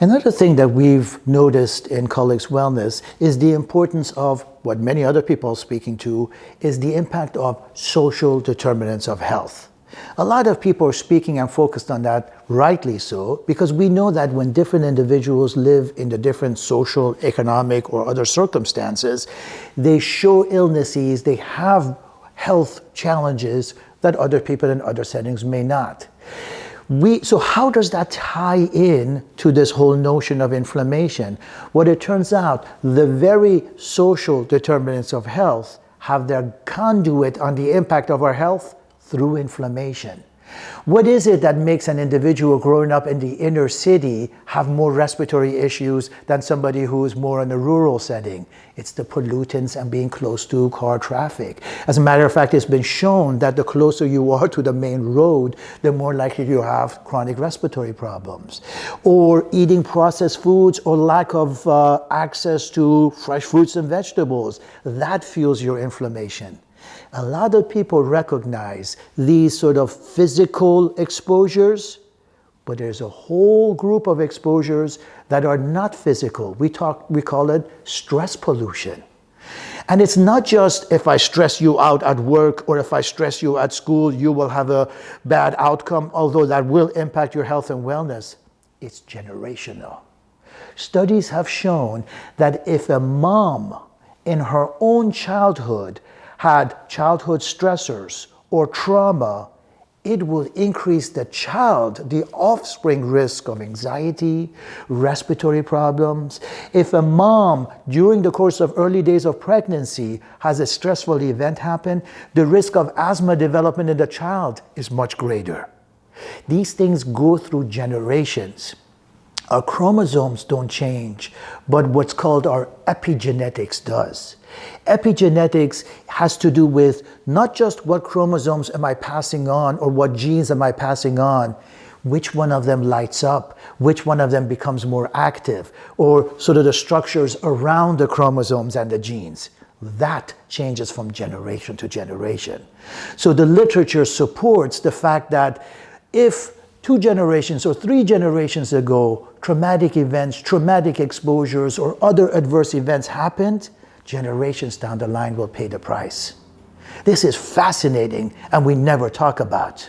Another thing that we've noticed in colleagues' wellness is the importance of what many other people are speaking to is the impact of social determinants of health. A lot of people are speaking and focused on that, rightly so, because we know that when different individuals live in the different social, economic, or other circumstances, they show illnesses, they have health challenges that other people in other settings may not. So how does that tie in to this whole notion of inflammation? Well, it turns out the very social determinants of health have their conduit on the impact of our health through inflammation. What is it that makes an individual growing up in the inner city have more respiratory issues than somebody who is more in a rural setting? It's the pollutants and being close to car traffic. As a matter of fact, it's been shown that the closer you are to the main road, the more likely you have chronic respiratory problems. Or eating processed foods or lack of access to fresh fruits and vegetables. That fuels your inflammation. A lot of people recognize these sort of physical exposures, but there's a whole group of exposures that are not physical. We call it stress pollution. And it's not just if I stress you out at work or if I stress you at school, you will have a bad outcome, although that will impact your health and wellness. It's generational. Studies have shown that if a mom in her own childhood had childhood stressors or trauma, it will increase the offspring risk of anxiety, respiratory problems. If a mom, during the course of early days of pregnancy, has a stressful event happen, the risk of asthma development in the child is much greater. These things go through generations. Our chromosomes don't change, but what's called our epigenetics does. Epigenetics has to do with not just what chromosomes am I passing on or what genes am I passing on, which one of them lights up, which one of them becomes more active, or sort of the structures around the chromosomes and the genes. That changes from generation to generation. So the literature supports the fact that if 2 generations or 3 generations ago, traumatic events, traumatic exposures, or other adverse events happened, generations down the line will pay the price. This is fascinating and we never talk about.